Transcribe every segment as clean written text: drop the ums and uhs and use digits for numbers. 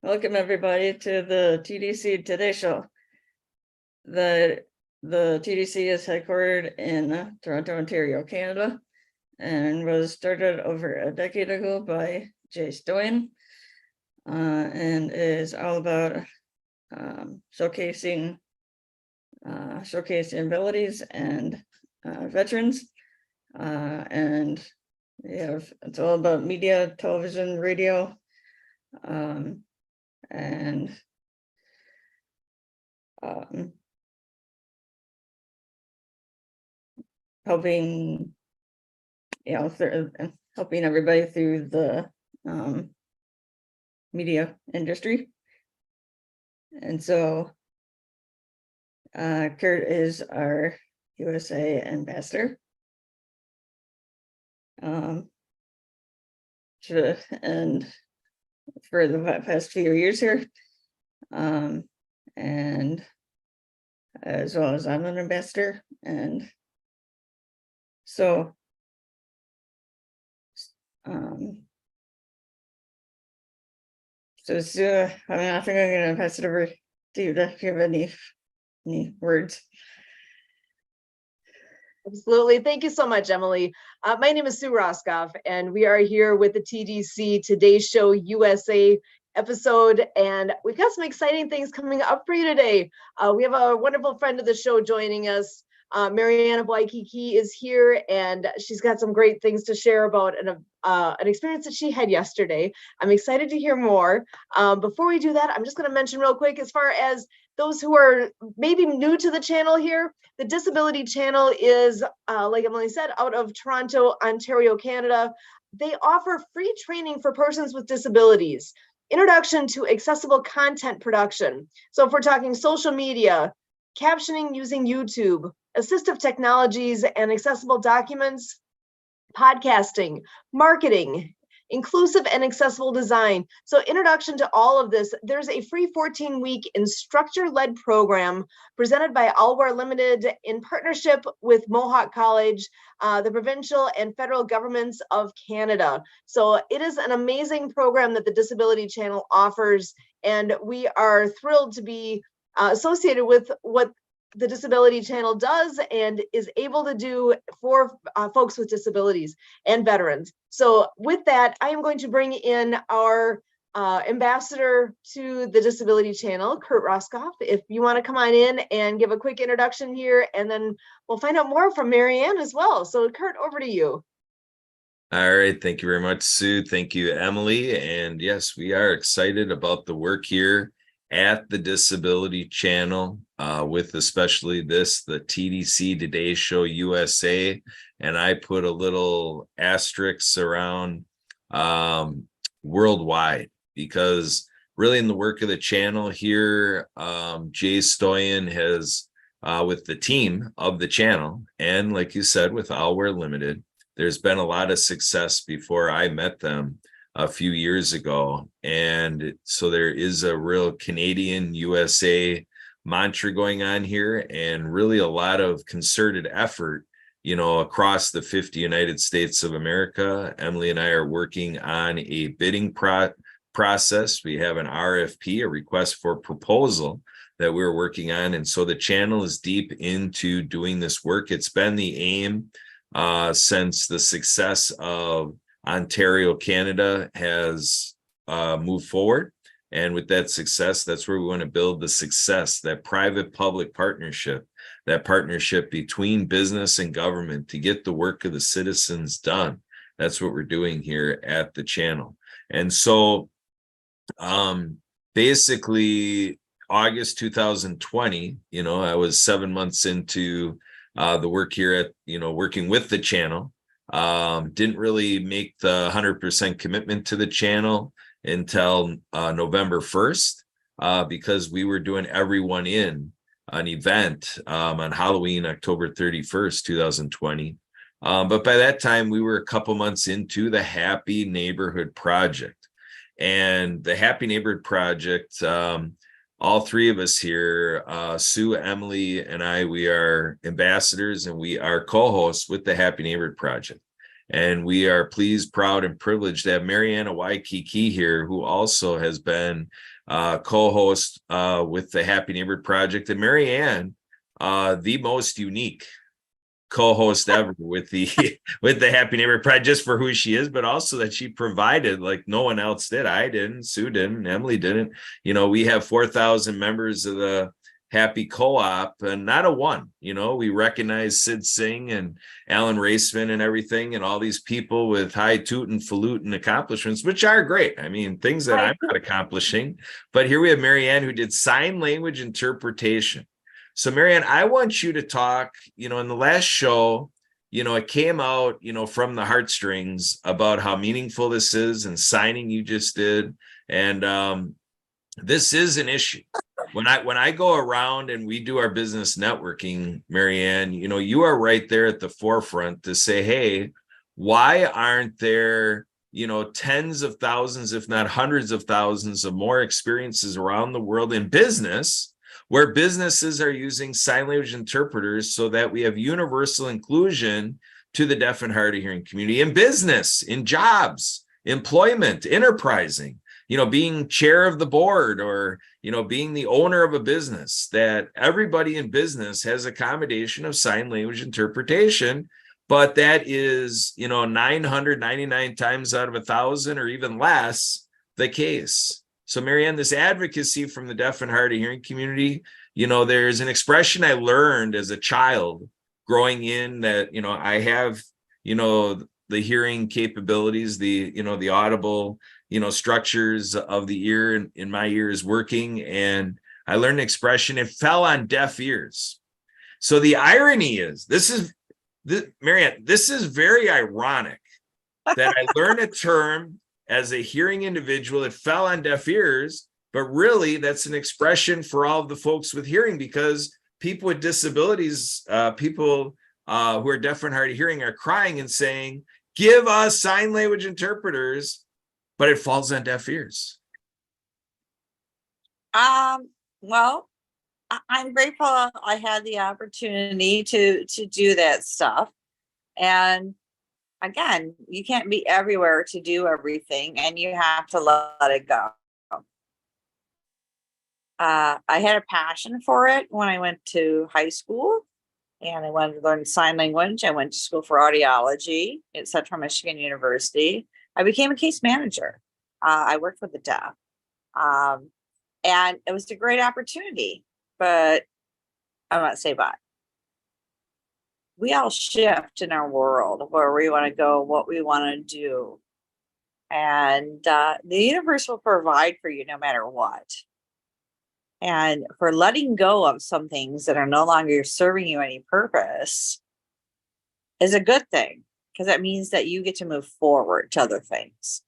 Welcome everybody to the TDC Today Show. The TDC is headquartered in Toronto, Ontario, Canada, and was started over a decade ago by Jay Stoyan, and is all about showcasing abilities and veterans, and it's all about media, television, radio, and helping helping everybody through the media industry. And so Kurt is our USA ambassador. And for the past few years here, and as well as I'm an ambassador, and so Sue, I think I'm going to pass it over to you if you have any words. Absolutely. Thank you so much, Emily. My name is Sue Roskoff, and we are here with the TDC Today Show USA episode, and we've got some exciting things coming up for you today. We have a wonderful friend of the show joining us. Mariana Waikiki is here, and she's got some great things to share about an experience that she had yesterday. I'm excited to hear more. Before we do that, I'm just going to mention real quick, as far as those who are maybe new to the channel here, the Disability Channel is, like Emily said, out of Toronto, Ontario, Canada. They offer free training for persons with disabilities, introduction to accessible content production. So if we're talking social media, captioning using YouTube, assistive technologies and accessible documents, podcasting, marketing, inclusive and accessible design. So introduction to all of this, there's a free 14-week instructor-led program presented by Allware Limited in partnership with Mohawk College, the provincial and federal governments of Canada. So it is an amazing program that the Disability Channel offers, and we are thrilled to be associated with what the Disability Channel does and is able to do for folks with disabilities and veterans. So with that, I am going to bring in our ambassador to the Disability Channel, Kurt Roskoff. If you want to come on in and give a quick introduction here, and then we'll find out more from Marianne as well. So Kurt, over to you. All right. Thank you very much, Sue. Thank you, Emily. And yes, we are excited about the work here at the Disability Channel, with especially the TDC Today Show USA. And I put a little asterisk around worldwide, because really in the work of the channel here, Jay Stoyan has, with the team of the channel, and like you said, with Allware Limited, there's been a lot of success before I met them a few years ago. And so there is a real Canadian USA mantra going on here, and really a lot of concerted effort, across the 50 United States of America. Emily and I are working on a bidding process. We have an RFP, a request for proposal, that we're working on. And so the channel is deep into doing this work. It's been the aim since the success of Ontario, Canada has moved forward. And with that success, that's where we want to build the success, that private-public partnership, that partnership between business and government to get the work of the citizens done. That's what we're doing here at the channel. And so basically August 2020, I was 7 months into the work here at, working with the channel. Didn't really make the 100% commitment to the channel until November 1st, because we were doing Everyone In, an event on Halloween, October 31st, 2020. But by that time, we were a couple months into the Happy Neighborhood Project. And the Happy Neighborhood Project, all three of us here, Sue, Emily, and I, we are ambassadors, and we are co-hosts with the Happy Neighborhood Project. And we are pleased, proud, and privileged to have Marianne Waikiki here, who also has been co-host with the Happy Neighbor Project. And Marianne, the most unique co-host ever with the Happy Neighbor Project, just for who she is, but also that she provided like no one else did. I didn't, Sue didn't, Emily didn't. We have 4,000 members of the Happy Co-op and not a one. We recognize Sid Singh and Alan Raceman and everything, and all these people with high toot and falutin accomplishments, which are great. I mean, things that I'm not accomplishing. But here we have Marianne, who did sign language interpretation. So Marianne, I want you to talk, in the last show, it came out, from the heartstrings about how meaningful this is, and signing you just did. And this is an issue. When I go around and we do our business networking, Marianne, you are right there at the forefront to say, hey, why aren't there, tens of thousands, if not hundreds of thousands of more experiences around the world in business, where businesses are using sign language interpreters so that we have universal inclusion to the deaf and hard of hearing community in business, in jobs, employment, enterprising, being chair of the board, or, being the owner of a business, that everybody in business has accommodation of sign language interpretation. But that is, 999 times out of 1,000 or even less the case. So Marianne, this advocacy from the deaf and hard of hearing community, there's an expression I learned as a child growing in that, I have, the hearing capabilities, the audible, structures of the ear in my ear is working. And I learned an expression, it fell on deaf ears. So the irony is, Marianne, this is very ironic that I learned a term as a hearing individual, it fell on deaf ears, but really that's an expression for all of the folks with hearing, because people with disabilities, people who are deaf and hard of hearing, are crying and saying, give us sign language interpreters, but it falls on deaf ears. Well, I'm grateful I had the opportunity to do that stuff. And again, you can't be everywhere to do everything, and you have to let it go. I had a passion for it when I went to high school, and I wanted to learn sign language. I went to school for audiology at Central Michigan University. I became a case manager. I worked with the deaf, and it was a great opportunity. But I'm not saying but. We all shift in our world where we want to go, what we want to do. And the universe will provide for you no matter what. And for letting go of some things that are no longer serving you any purpose is a good thing, because that means that you get to move forward to other things.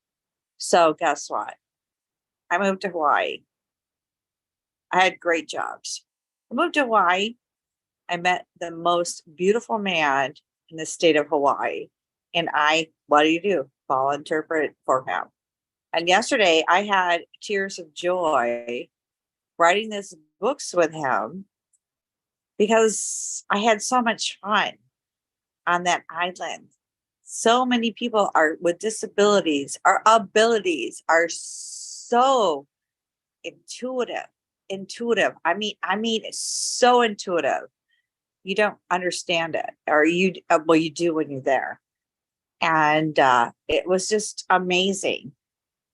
So guess what? I moved to Hawaii. I had great jobs. I moved to Hawaii. I met the most beautiful man in the state of Hawaii. And what do? I'll interpret for him. And yesterday I had tears of joy writing these books with him, because I had so much fun on that island. So many people with disabilities, our abilities are so intuitive. I mean, it's so intuitive. You don't understand it, or you do when you're there. And it was just amazing.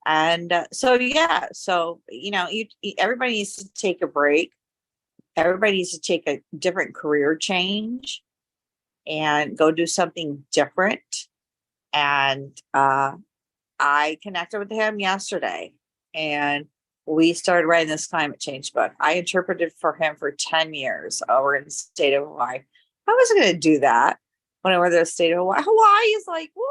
And so everybody needs to take a break. Everybody needs to take a different career change and go do something different. And I connected with him yesterday, and we started writing this climate change book. I interpreted for him for 10 years over in the state of Hawaii. I wasn't going to do that when I went to the state of Hawaii. Hawaii is like, woo.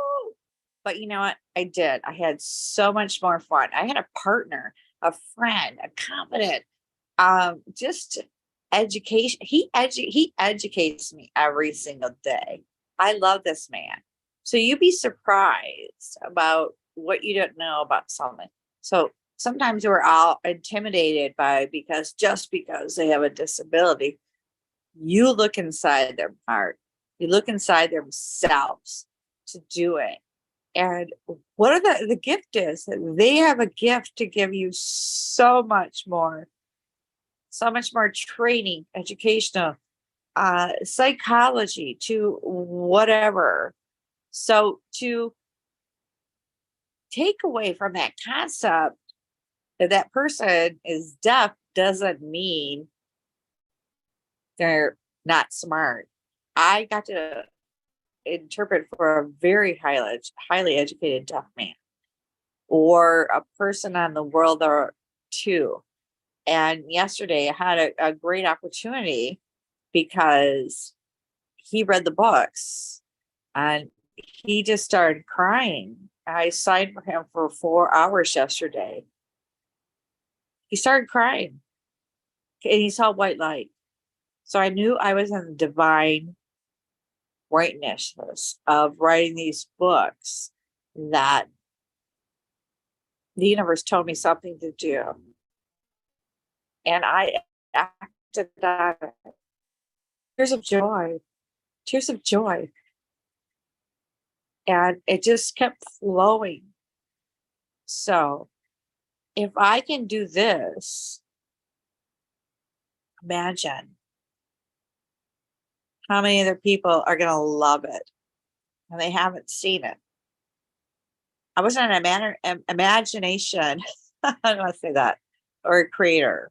But you know what? I did. I had so much more fun. I had a partner, a friend, a confidant, just education. He educates me every single day. I love this man. So you'd be surprised about what you don't know about someone. So sometimes we're all intimidated because they have a disability. You look inside their heart. You look inside themselves to do it. And what are the gift is that they have a gift to give you so much more training, educational, psychology, to whatever. So to take away from that concept that that person is deaf doesn't mean they're not smart. I got to interpret for a very highly educated deaf man, or a person on the world or two. And yesterday I had a great opportunity because he read the books and he just started crying. I signed for him for 4 hours yesterday. He started crying and he saw white light. So I knew I was in the divine rightness of writing these books, that the universe told me something to do. And I acted on it. Tears of joy. Tears of joy. And it just kept flowing. So if I can do this, imagine how many other people are going to love it and they haven't seen it. I wasn't an imagination, I don't want to say that, or a creator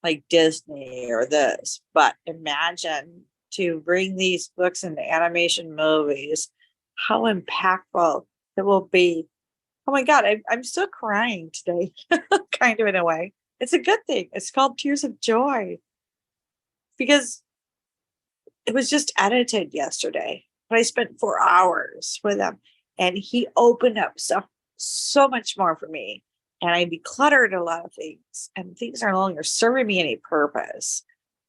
like Disney or this, but imagine to bring these books into animation movies, how impactful it will be. Oh my God, I'm still crying today, kind of in a way. It's a good thing. It's called Tears of Joy because it was just edited yesterday, but I spent 4 hours with him and he opened up so much more for me. And I decluttered a lot of things and things are no longer serving me any purpose.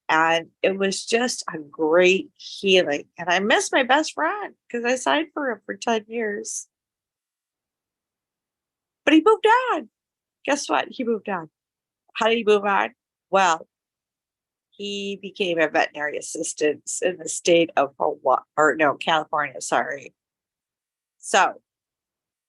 And it was just a great healing. And I miss my best friend because I signed for him for 10 years. But he moved on. Guess what? He moved on. How did he move on? Well, he became a veterinary assistant in the state of California, sorry. So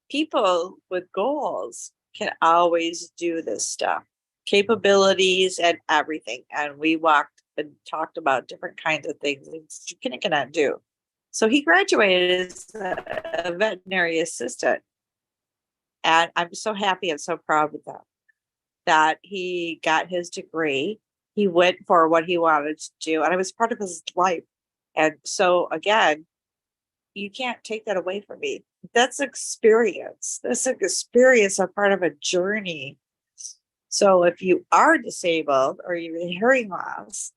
people with goals can always do this stuff, capabilities and everything. And we walked and talked about different kinds of things that you cannot do. So he graduated as a veterinary assistant. And I'm so happy and so proud of them that he got his degree. He went for what he wanted to do, and it was part of his life. And so, again, you can't take that away from me. That's experience. That's an experience, a part of a journey. So if you are disabled or you're hearing loss,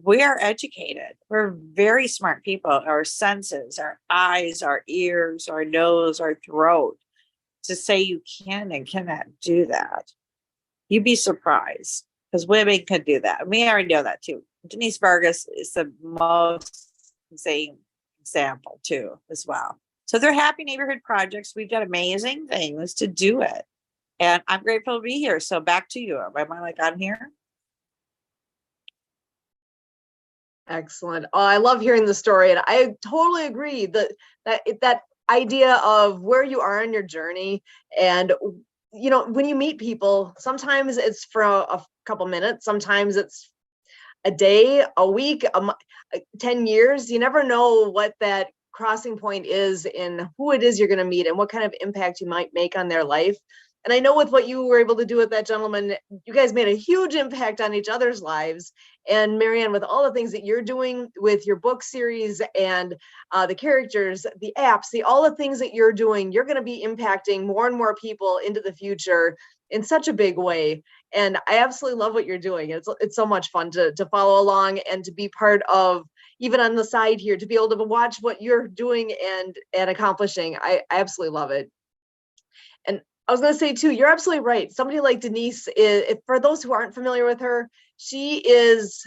we are educated. We're very smart people. Our senses, our eyes, our ears, our nose, our throat, to say you can and cannot do that. You'd be surprised because women can do that. We already know that too. Denise Vargas is the most insane example too, as well. So they're happy neighborhood projects. We've got amazing things to do it. And I'm grateful to be here. So back to you. Am I like on here? Excellent. Oh, I love hearing the story. And I totally agree that idea of where you are in your journey. And, you know, when you meet people, sometimes it's for a couple minutes, sometimes it's a day, a week, 10 years. You never know what that crossing point is in who it is you're going to meet and what kind of impact you might make on their life. And I know with what you were able to do with that gentleman, you guys made a huge impact on each other's lives. And Marianne, with all the things that you're doing with your book series and the characters, the apps, all the things that you're doing, you're going to be impacting more and more people into the future in such a big way. And I absolutely love what you're doing. It's so much fun to follow along and to be part of, even on the side here, to be able to watch what you're doing and accomplishing. I absolutely love it. And I was going to say too, you're absolutely right. Somebody like Denise is, for those who aren't familiar with her, she's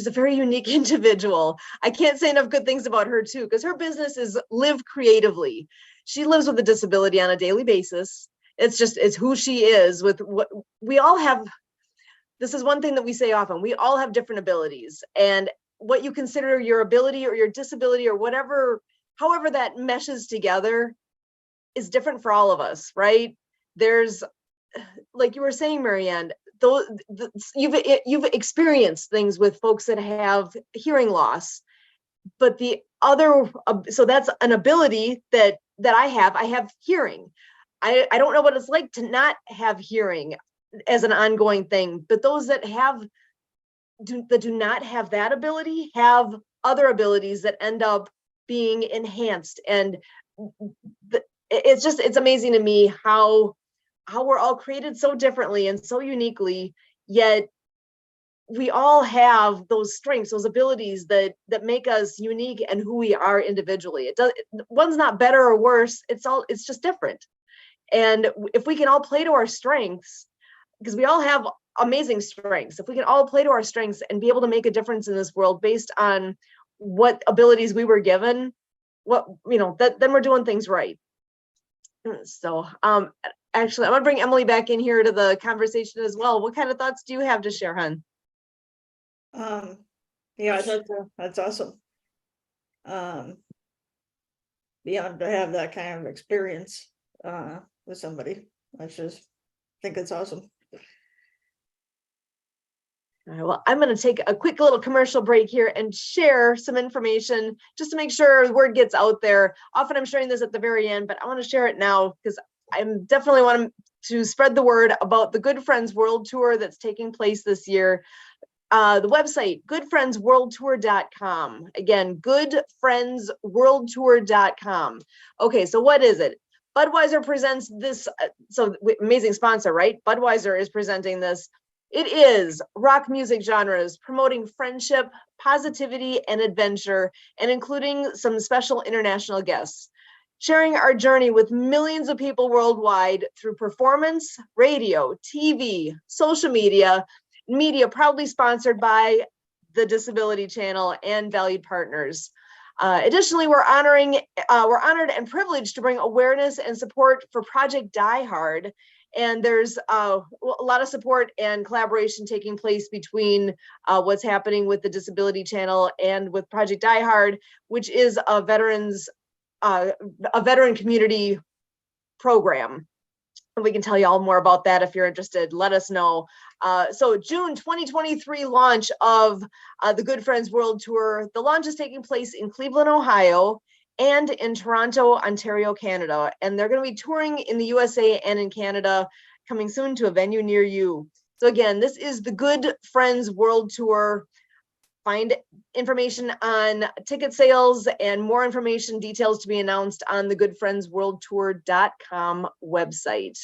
a very unique individual. I can't say enough good things about her too, because her business is live creatively. She lives with a disability on a daily basis. It's who she is. With what we all have, this is one thing that we say often, we all have different abilities. And what you consider your ability or your disability or whatever, however that meshes together, is different for all of us, right? There's, like you were saying, Marianne, you've experienced things with folks that have hearing loss, but the other, so that's an ability that I have hearing. I don't know what it's like to not have hearing as an ongoing thing, but those that do not have that ability have other abilities that end up being enhanced. And it's amazing to me how we're all created so differently and so uniquely, yet we all have those strengths, those abilities that make us unique and who we are individually. One's not better or worse, it's just different. And if we can all play to our strengths, because we all have amazing strengths, if we can all play to our strengths and be able to make a difference in this world based on what abilities we were given, then we're doing things right. So actually, I'm gonna bring Emily back in here to the conversation as well. What kind of thoughts do you have to share, hon? Yeah, that's awesome. Beyond to have that kind of experience with somebody, I just think it's awesome. All right, well, I'm going to take a quick little commercial break here and share some information just to make sure the word gets out there. Often I'm sharing this at the very end, but I want to share it now because I definitely want to spread the word about the Good Friends World Tour that's taking place this year. The website, goodfriendsworldtour.com. Again, goodfriendsworldtour.com. Okay, so what is it? Budweiser presents this, so amazing sponsor, right? Budweiser is presenting this. It is rock music genres promoting friendship, positivity, and adventure, and including some special international guests. Sharing our journey with millions of people worldwide through performance, radio, TV, social media proudly sponsored by the Disability Channel and valued partners. Additionally, we're honored and privileged to bring awareness and support for Project Die Hard. And there's a lot of support and collaboration taking place between what's happening with the Disability Channel and with Project Die Hard, which is a veteran community program. And we can tell you all more about that if you're interested. Let us know. So June 2023 launch of the Good Friends World Tour. The launch is taking place in Cleveland, Ohio, and in Toronto, Ontario, Canada. And they're going to be touring in the USA and in Canada, coming soon to a venue near you. So again, this is the Good Friends World Tour. Find information on ticket sales and more information, details to be announced on the goodfriendsworldtour.com website.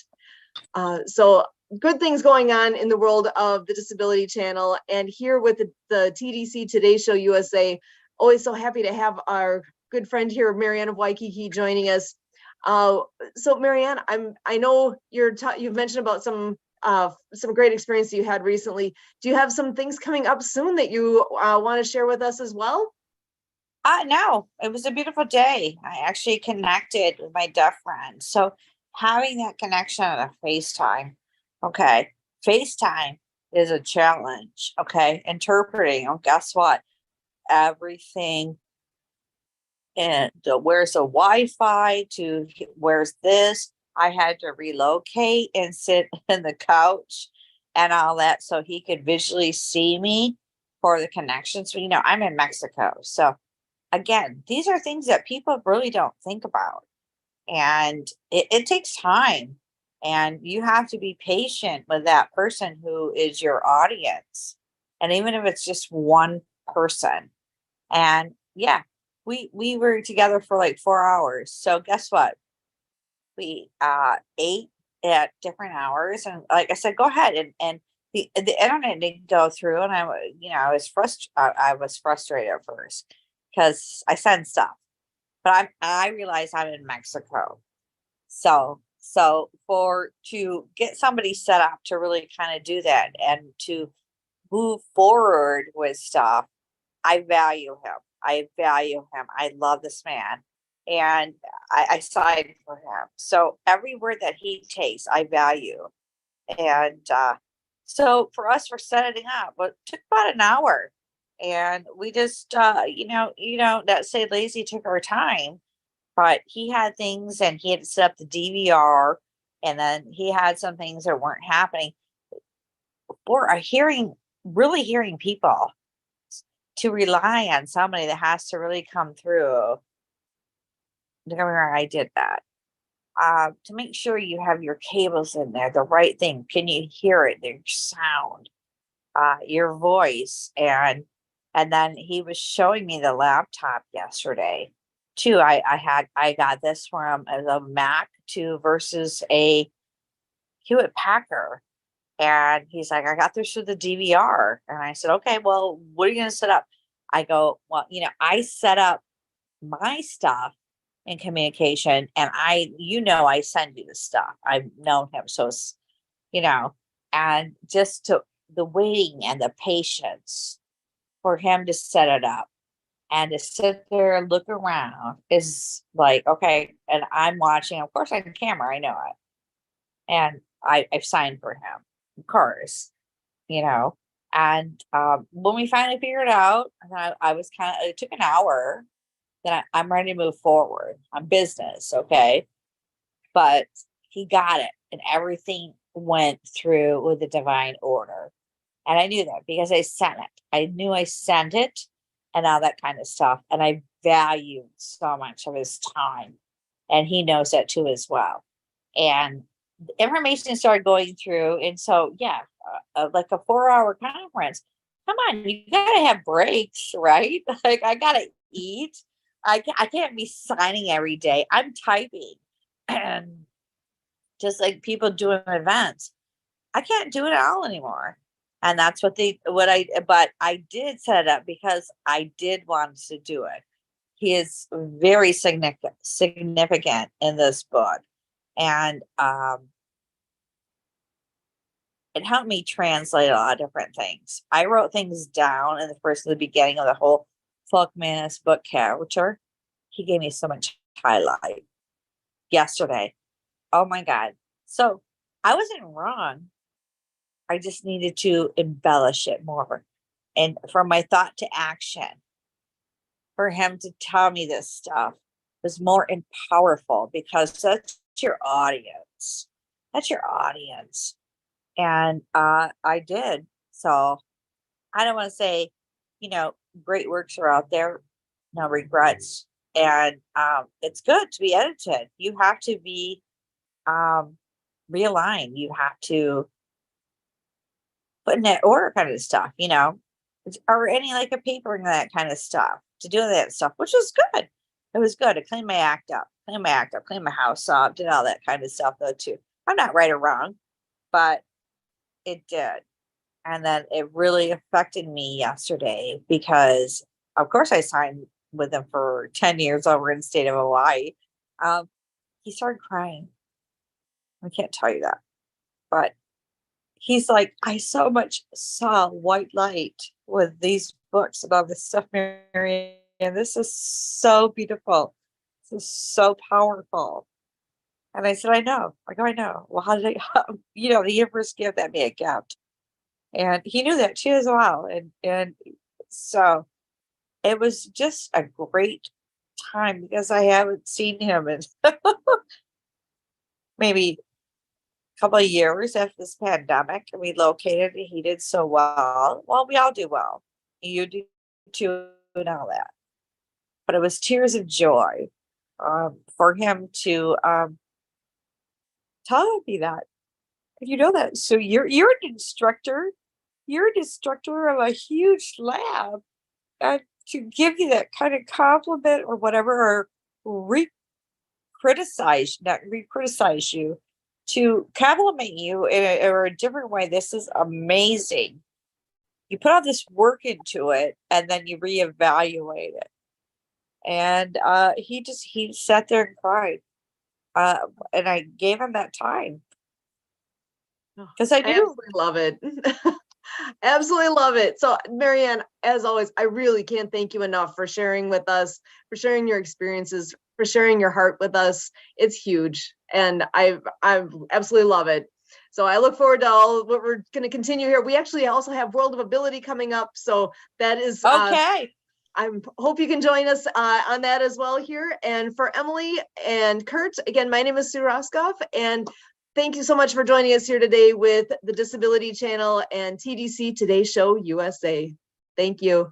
So good things going on in the world of the Disability Channel, and here with the TDC Today Show USA. Always so happy to have our good friend here, Marianne of Waikiki, joining us. So Marianne, I know you've mentioned about some great experience you had recently. Do you have some things coming up soon that you want to share with us as well? No, it was a beautiful day. I actually connected with my deaf friend. So having that connection on a FaceTime, okay, FaceTime is a challenge, okay, interpreting. Oh, guess what? Everything, and where's the Wi-Fi to where's this? I had to relocate and sit in the couch and all that so he could visually see me for the connections. So, I'm in Mexico. So again, these are things that people really don't think about. And it takes time. And you have to be patient with that person who is your audience. And even if it's just one person. And yeah, we were together for like 4 hours. So guess what? We ate at different hours, and like I said, go ahead and the internet didn't go through, and I was frustrated at first because I sent stuff, but I realized I'm in Mexico, so to get somebody set up to really kind of do that and to move forward with stuff, I value him. I love this man. And I signed for him. So every word that he takes, I value. And so for us, we're setting up, but it took about an hour. And we just, not say lazy took our time, but he had things and he had to set up the DVR, and then he had some things that weren't happening. Or really hearing people to rely on somebody that has to really come through. Don't get me wrong, I did that. To make sure you have your cables in there, the right thing. Can you hear it? Their sound, your voice, and then he was showing me the laptop yesterday too. I got this from the Mac too versus a Hewitt Packard. And he's like, I got this through the DVR. And I said, okay, well, what are you going to set up? I go, well, I set up my stuff in communication, and I send you the stuff. I've known him. So, and just to the waiting and the patience for him to set it up and to sit there and look around is like, okay. And I'm watching, of course, on camera, I know it. And I've signed for him, of course, and when we finally figured it out, I was it took an hour. Then I'm ready to move forward on business. Okay. But he got it, and everything went through with the divine order. And I knew that because I sent it. I knew I sent it and all that kind of stuff. And I valued so much of his time. And he knows that too as well. And information started going through. And so, yeah, like a 4-hour conference. Come on, you got to have breaks, right? Like, I got to eat. I can't be signing every day. I'm typing. And just like people doing events, I can't do it all anymore. And that's but I did set it up because I did want to do it. He is very significant in this book. And it helped me translate a lot of different things. I wrote things down in the beginning of the whole Folkmanis book character. He gave me so much highlight yesterday. Oh my God. So I wasn't wrong. I just needed to embellish it more. And from my thought to action, for him to tell me this stuff was more powerful, because that's your audience. That's your audience. And I did. So I don't want to say, great works are out there, no regrets. And it's good to be edited. You have to be realigned. You have to put in that order kind of stuff, or any like a papering, that kind of stuff, to do that stuff, which was good. It was good. I cleaned my act up, cleaned my house up, did all that kind of stuff though too. I'm not right or wrong, but it did. And then it really affected me yesterday because, of course, I signed with him for 10 years over in the state of Hawaii. He started crying. I can't tell you that. But he's like, I so much saw white light with these books about this stuff, Mary. And this is so beautiful. This is so powerful. And I said, I know. I know. Well, how did the universe gave that me a gift. And he knew that too as well. And so it was just a great time, because I haven't seen him in maybe a couple of years after this pandemic. And we located, and he did so well. Well, we all do well. You do too, and all that. But it was tears of joy for him to tell me that. You know that. So you're an instructor. You're an instructor of a huge lab. And to give you that kind of compliment or whatever, or criticize you, to compliment you in a different way. This is amazing. You put all this work into it, and then you reevaluate it. And he sat there and cried. And I gave him that time. Because I do. Absolutely love it. Absolutely love it. So, Marianne, as always, I really can't thank you enough for sharing with us, for sharing your experiences, for sharing your heart with us. It's huge, and I absolutely love it. So I look forward to all what we're going to continue here. We actually also have World of Ability coming up. So that is Okay. I hope you can join us on that as well here. And for Emily and Kurt, again, my name is Sue Roskoff, and thank you so much for joining us here today with the Disability Channel and TDC Today Show USA. Thank you.